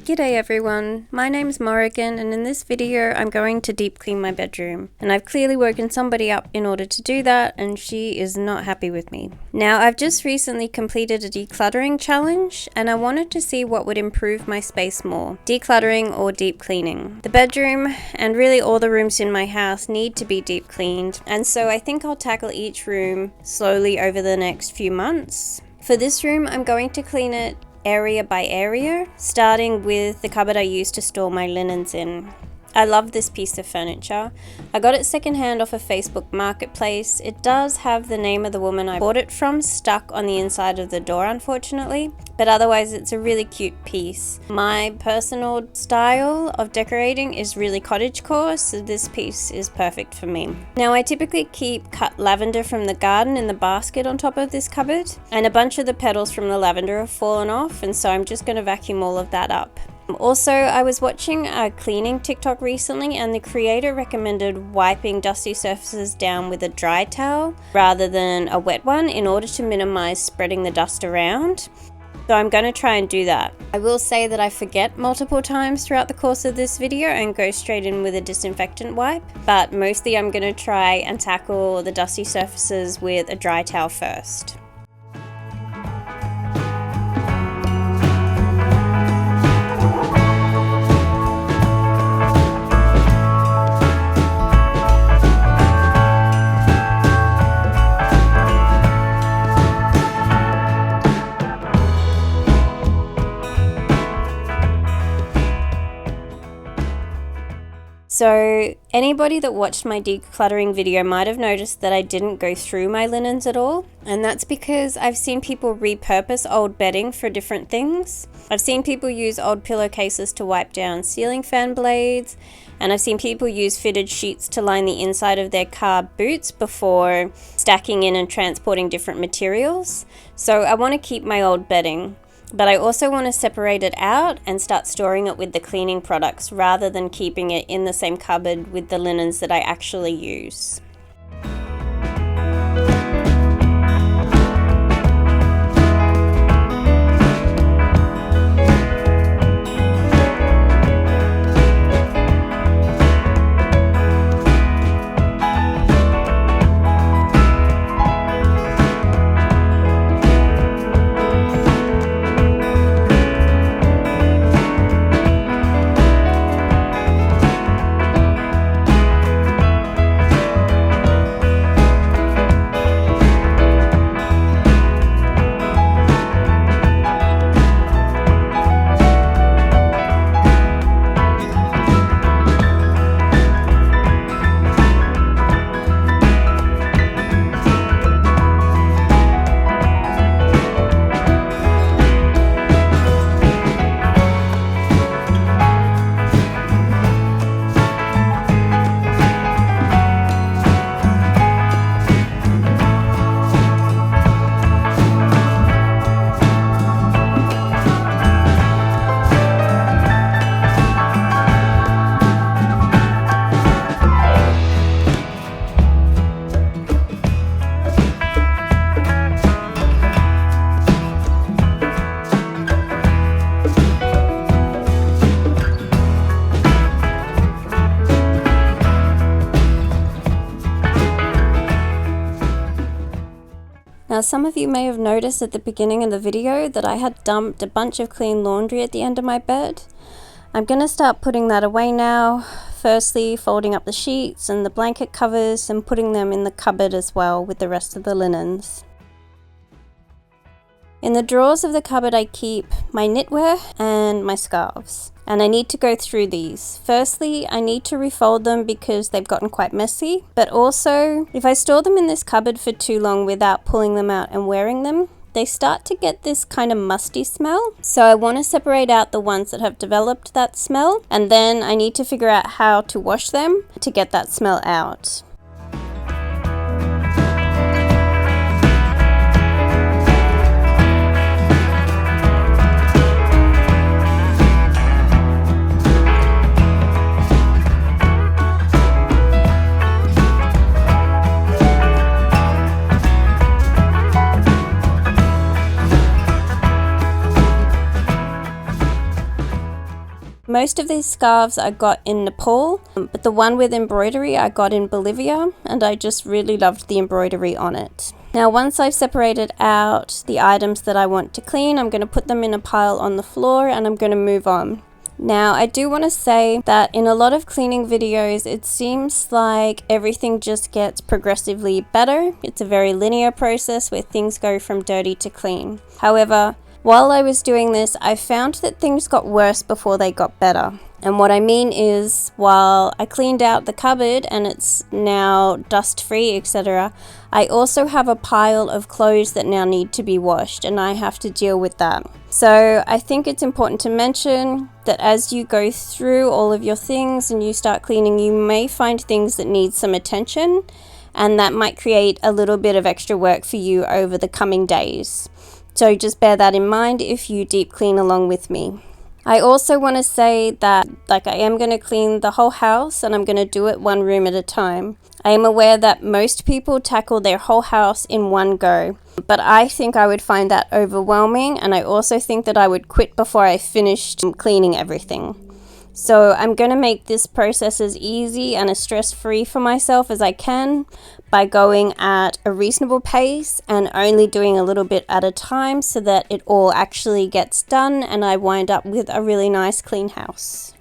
G'day everyone, my name's Morrigan and in this video I'm going to deep clean my bedroom. And I've clearly woken somebody up in order to do that and she is not happy with me. Now I've just recently completed a decluttering challenge and I wanted to see what would improve my space more, decluttering or deep cleaning. The bedroom and really all the rooms in my house need to be deep cleaned, and so I think I'll tackle each room slowly over the next few months. For this room I'm going to clean it area by area, starting with the cupboard I used to store my linens in. I love this piece of furniture. I got it secondhand off a Facebook marketplace. It does have the name of the woman I bought it from stuck on the inside of the door, unfortunately, but otherwise it's a really cute piece. My personal style of decorating is really cottagecore, so this piece is perfect for me. Now I typically keep cut lavender from the garden in the basket on top of this cupboard, and a bunch of the petals from the lavender have fallen off, and so I'm just going to vacuum all of that up. Also, I was watching a cleaning TikTok recently and the creator recommended wiping dusty surfaces down with a dry towel rather than a wet one in order to minimize spreading the dust around. So I'm going to try and do that. I will say that I forget multiple times throughout the course of this video and go straight in with a disinfectant wipe, but mostly I'm going to try and tackle the dusty surfaces with a dry towel first. So anybody that watched my decluttering video might have noticed that I didn't go through my linens at all, and that's because I've seen people repurpose old bedding for different things. I've seen people use old pillowcases to wipe down ceiling fan blades, and I've seen people use fitted sheets to line the inside of their car boots before stacking in and transporting different materials. So I want to keep my old bedding, but I also want to separate it out and start storing it with the cleaning products rather than keeping it in the same cupboard with the linens that I actually use. Now some of you may have noticed at the beginning of the video that I had dumped a bunch of clean laundry at the end of my bed. I'm going to start putting that away now, firstly folding up the sheets and the blanket covers and putting them in the cupboard as well with the rest of the linens. In the drawers of the cupboard I keep my knitwear and my scarves, and I need to go through these. Firstly, I need to refold them because they've gotten quite messy, but also if I store them in this cupboard for too long without pulling them out and wearing them, they start to get this kind of musty smell. So I want to separate out the ones that have developed that smell, and then I need to figure out how to wash them to get that smell out. Most of these scarves I got in Nepal, but the one with embroidery I got in Bolivia, and I just really loved the embroidery on it. Now once I've separated out the items that I want to clean, I'm going to put them in a pile on the floor and I'm going to move on. Now I do want to say that in a lot of cleaning videos it seems like everything just gets progressively better. It's a very linear process where things go from dirty to clean. However, while I was doing this, I found that things got worse before they got better. And what I mean is, while I cleaned out the cupboard and it's now dust-free, etc., I also have a pile of clothes that now need to be washed, and I have to deal with that. So I think it's important to mention that as you go through all of your things and you start cleaning, you may find things that need some attention, and that might create a little bit of extra work for you over the coming days. So just bear that in mind if you deep clean along with me. I also want to say that I am going to clean the whole house and I'm going to do it one room at a time. I am aware that most people tackle their whole house in one go, but I think I would find that overwhelming, and I also think that I would quit before I finished cleaning everything. So I'm going to make this process as easy and as stress-free for myself as I can by going at a reasonable pace and only doing a little bit at a time so that it all actually gets done and I wind up with a really nice clean house.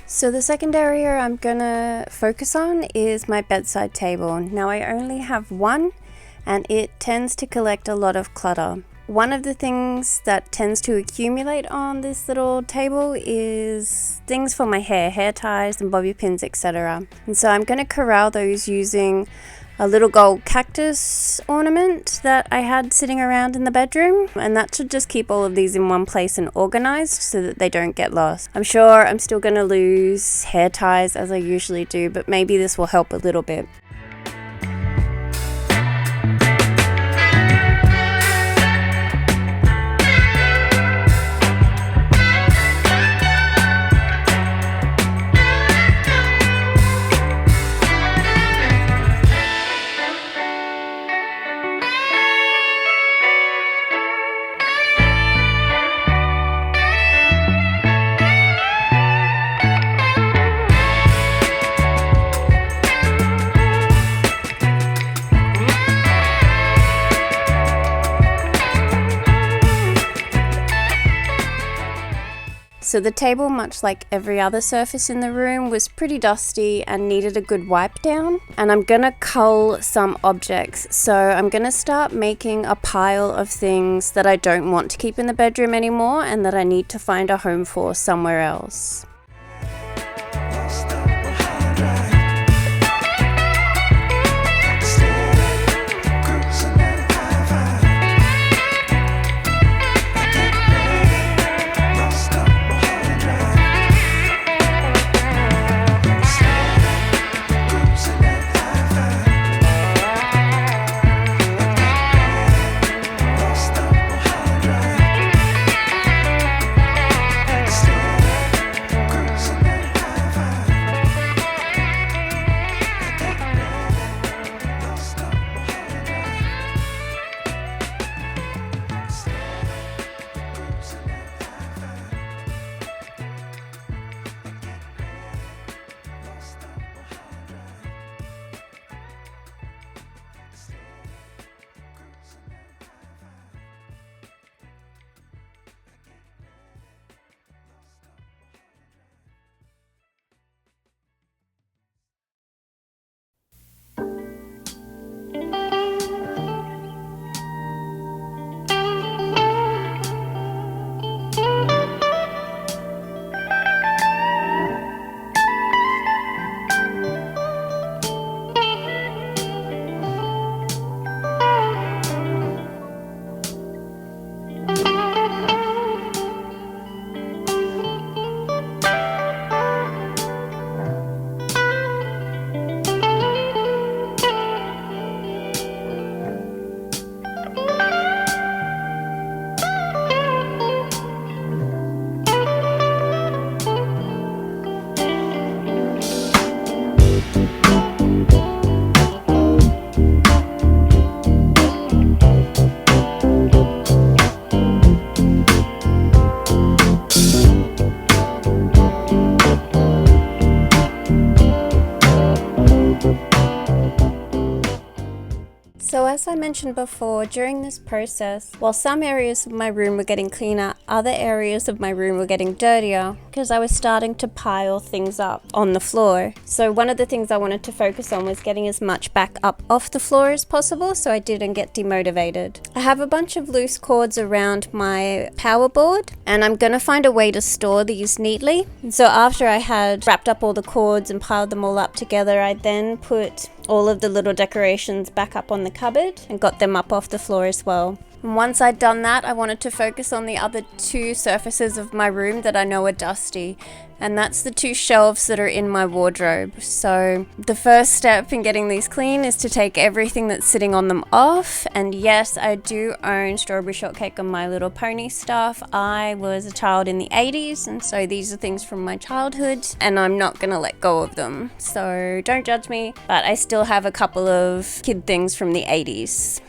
So the second area I'm gonna focus on is my bedside table. Now I only have one and it tends to collect a lot of clutter. One of the things that tends to accumulate on this little table is things for my hair ties and bobby pins, etc. And so I'm gonna corral those using a little gold cactus ornament that I had sitting around in the bedroom, and that should just keep all of these in one place and organized so that they don't get lost. I'm sure I'm still going to lose hair ties as I usually do, but maybe this will help a little bit. So the table, much like every other surface in the room, was pretty dusty and needed a good wipe down. And I'm gonna cull some objects. So I'm gonna start making a pile of things that I don't want to keep in the bedroom anymore and that I need to find a home for somewhere else. as I mentioned before, during this process, while some areas of my room were getting cleaner, other areas of my room were getting dirtier because I was starting to pile things up on the floor. So one of the things I wanted to focus on was getting as much back up off the floor as possible so I didn't get demotivated. I have a bunch of loose cords around my power board, and I'm gonna find a way to store these neatly. So after I had wrapped up all the cords and piled them all up together, I then put all of the little decorations back up on the cupboard and got them up off the floor as well. And once I'd done that, I wanted to focus on the other two surfaces of my room that I know are dusty, and that's the two shelves that are in my wardrobe. So the first step in getting these clean is to take everything that's sitting on them off. And yes, I do own Strawberry Shortcake and My Little Pony stuff. I was a child in the 80s, and so these are things from my childhood, and I'm not gonna let go of them. So don't judge me, but I still have a couple of kid things from the 80s.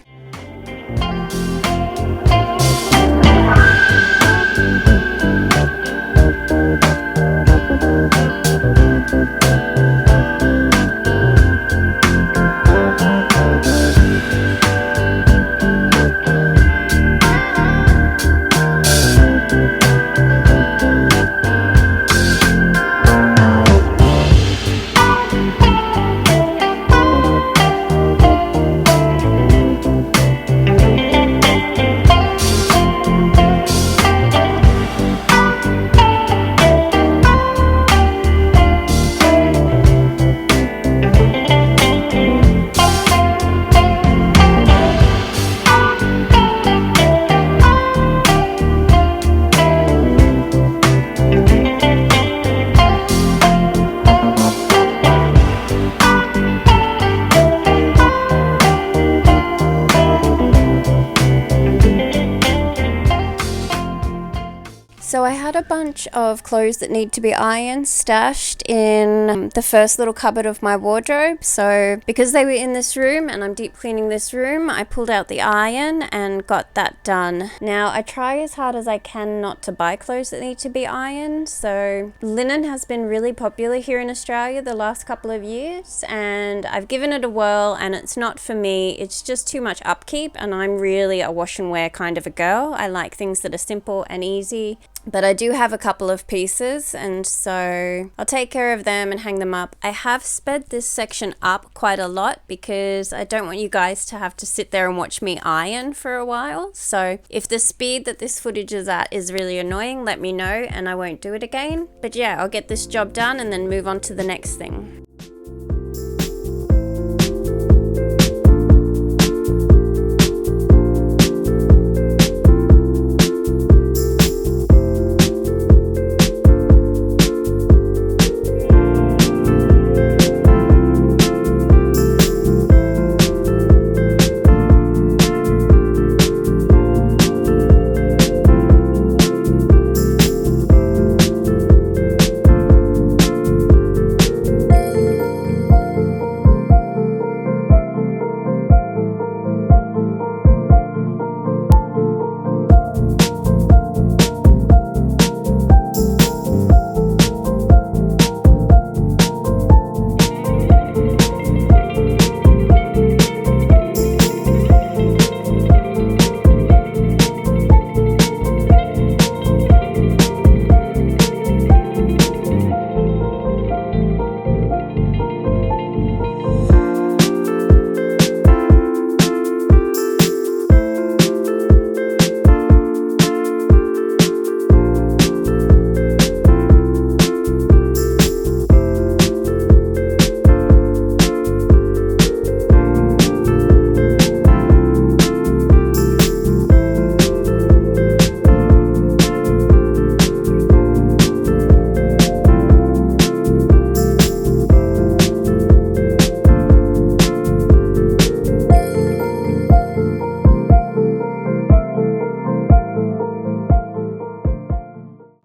So I had a bunch of clothes that need to be ironed stashed in the first little cupboard of my wardrobe. So because they were in this room and I'm deep cleaning this room, I pulled out the iron and got that done. Now I try as hard as I can not to buy clothes that need to be ironed. So linen has been really popular here in Australia the last couple of years, and I've given it a whirl, and it's not for me. It's just too much upkeep, and I'm really a wash and wear kind of a girl. I like things that are simple and easy. But I do have a couple of pieces, and so I'll take care of them and hang them up. I have sped this section up quite a lot because I don't want you guys to have to sit there and watch me iron for a while. So if the speed that this footage is at is really annoying, let me know and I won't do it again. But yeah, I'll get this job done and then move on to the next thing.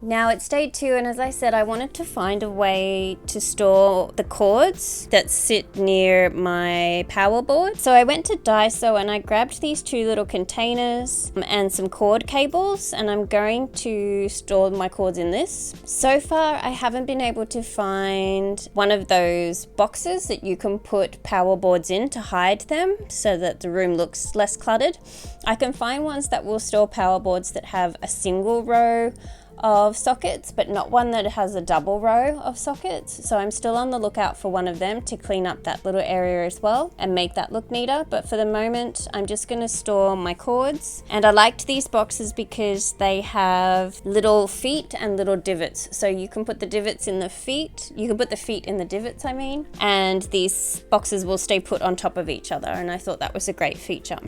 Now it's day 2, and as I said, I wanted to find a way to store the cords that sit near my power board. So I went to Daiso and I grabbed these 2 little containers and some cord cables, and I'm going to store my cords in this. So far, I haven't been able to find one of those boxes that you can put power boards in to hide them so that the room looks less cluttered. I can find ones that will store power boards that have a single row of sockets, but not one that has a double row of sockets. So I'm still on the lookout for one of them to clean up that little area as well and make that look neater. But for the moment, I'm just going to store my cords. And I liked these boxes because they have little feet and little divots. So you can put the divots in the feet. You can put the feet in the divots, and these boxes will stay put on top of each other. And I thought that was a great feature.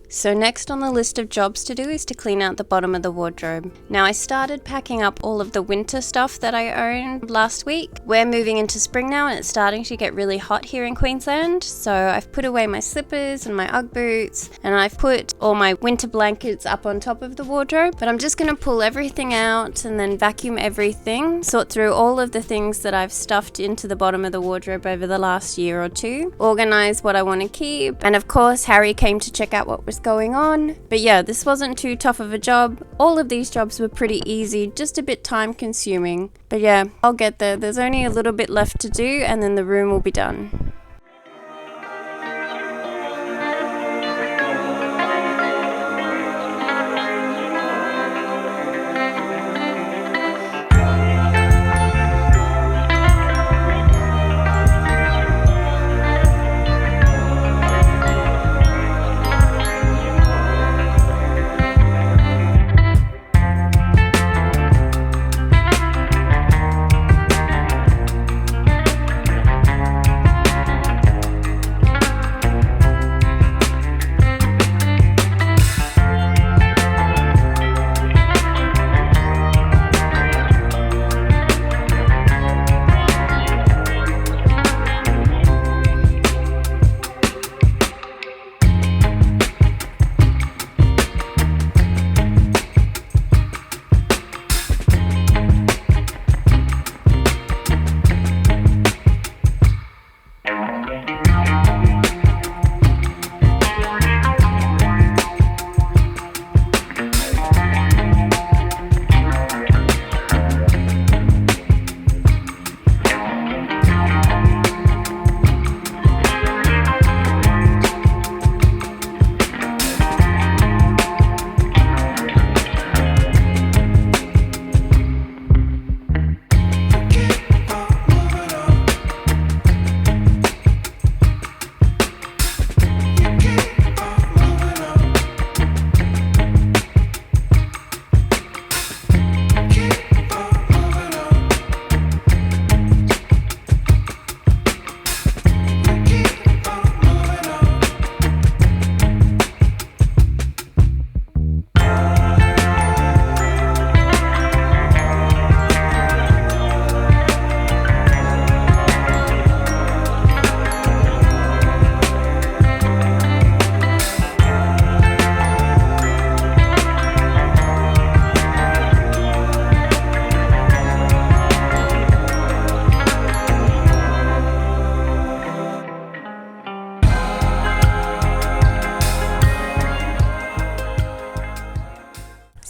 So next on the list of jobs to do is to clean out the bottom of the wardrobe. Now I started packing up all of the winter stuff that I owned last week. We're moving into spring now and it's starting to get really hot here in Queensland. So I've put away my slippers and my Ugg boots, and I've put all my winter blankets up on top of the wardrobe. But I'm just going to pull everything out and then vacuum everything, sort through all of the things that I've stuffed into the bottom of the wardrobe over the last year or 2, organize what I want to keep. And of course, Harry came to check out what was going on. But yeah, this wasn't too tough of a job. All of these jobs were pretty easy, just a bit time consuming. But yeah, I'll get there. There's only a little bit left to do and then the room will be done.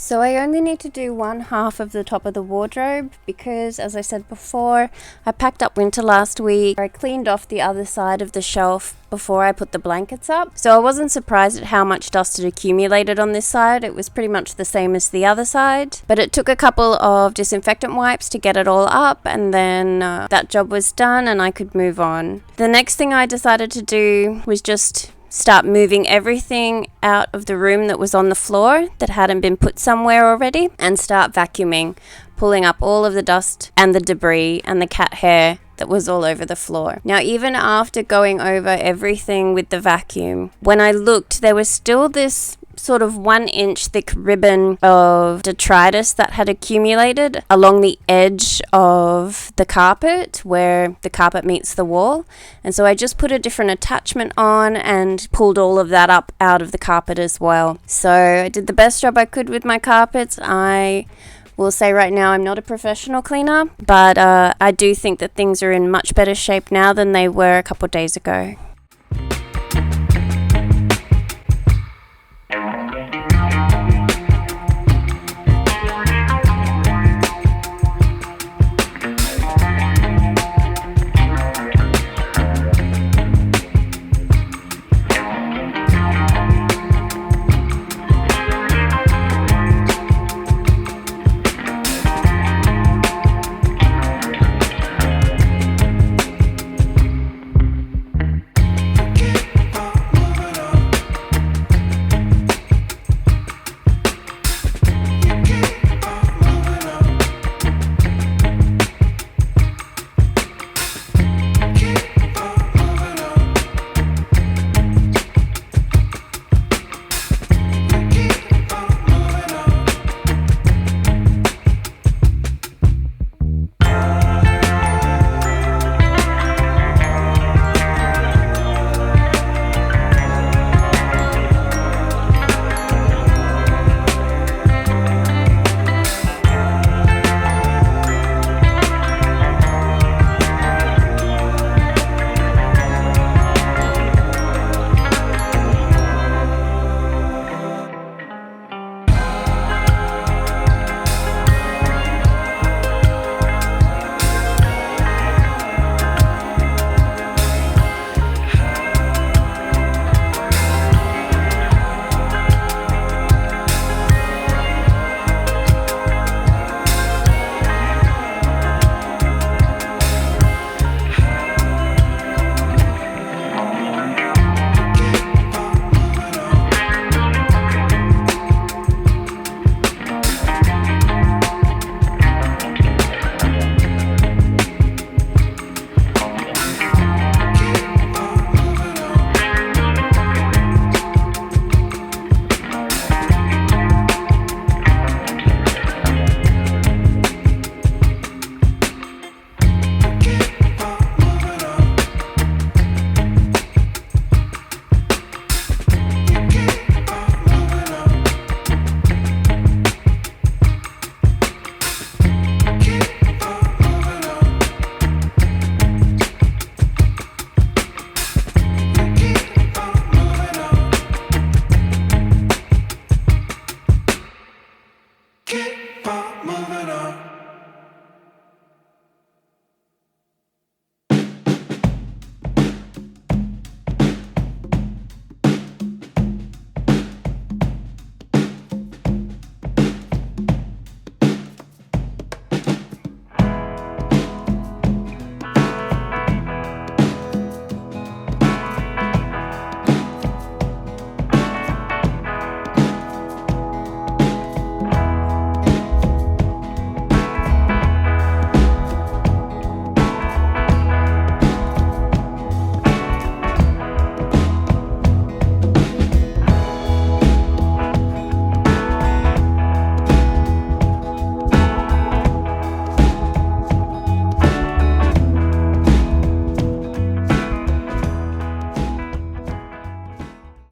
So I only need to do one half of the top of the wardrobe because, as I said before, I packed up winter last week. I cleaned off the other side of the shelf before I put the blankets up. So I wasn't surprised at how much dust had accumulated on this side. It was pretty much the same as the other side. But it took a couple of disinfectant wipes to get it all up, and then that job was done and I could move on. The next thing I decided to do was just start moving everything out of the room that was on the floor that hadn't been put somewhere already, and start vacuuming, pulling up all of the dust and the debris and the cat hair that was all over the floor. Now, even after going over everything with the vacuum, when I looked, there was still this sort of 1-inch thick ribbon of detritus that had accumulated along the edge of the carpet where the carpet meets the wall. And so I just put a different attachment on and pulled all of that up out of the carpet as well. So I did the best job I could with my carpets. I will say right now I'm not a professional cleaner, but I do think that things are in much better shape now than they were a couple of days ago.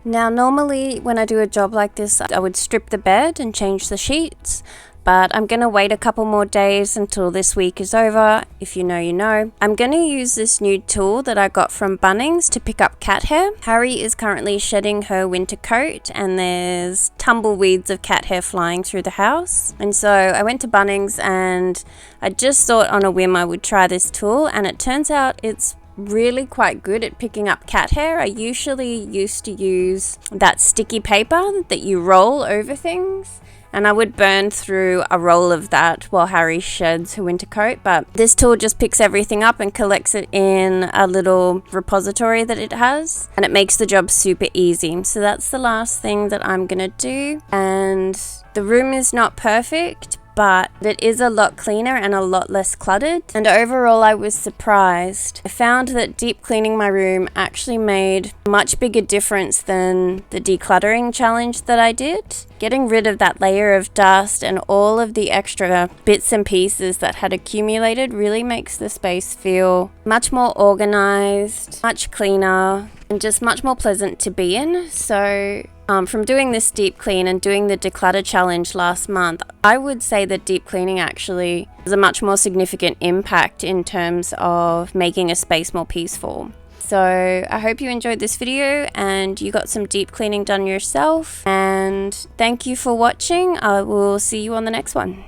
Now, normally when I do a job like this, I would strip the bed and change the sheets, but I'm gonna wait a couple more days until this week is over. If you know, you know. I'm gonna use this new tool that I got from Bunnings to pick up cat hair. Harry is currently shedding her winter coat and there's tumbleweeds of cat hair flying through the house. And so I went to Bunnings and I just thought on a whim I would try this tool, and it turns out it's really quite good at picking up cat hair. I usually used to use that sticky paper that you roll over things, and I would burn through a roll of that while Harry sheds her winter coat, but this tool just picks everything up and collects it in a little repository that it has, and it makes the job super easy. So that's the last thing that I'm gonna do, and the room is not perfect, but it is a lot cleaner and a lot less cluttered, and overall I was surprised. I found that deep cleaning my room actually made a much bigger difference than the decluttering challenge that I did. Getting rid of that layer of dust and all of the extra bits and pieces that had accumulated really makes the space feel much more organized, much cleaner, and just much more pleasant to be in. So from doing this deep clean and doing the declutter challenge last month, I would say that deep cleaning actually has a much more significant impact in terms of making a space more peaceful. So I hope you enjoyed this video and you got some deep cleaning done yourself, and thank you for watching. I will see you on the next one.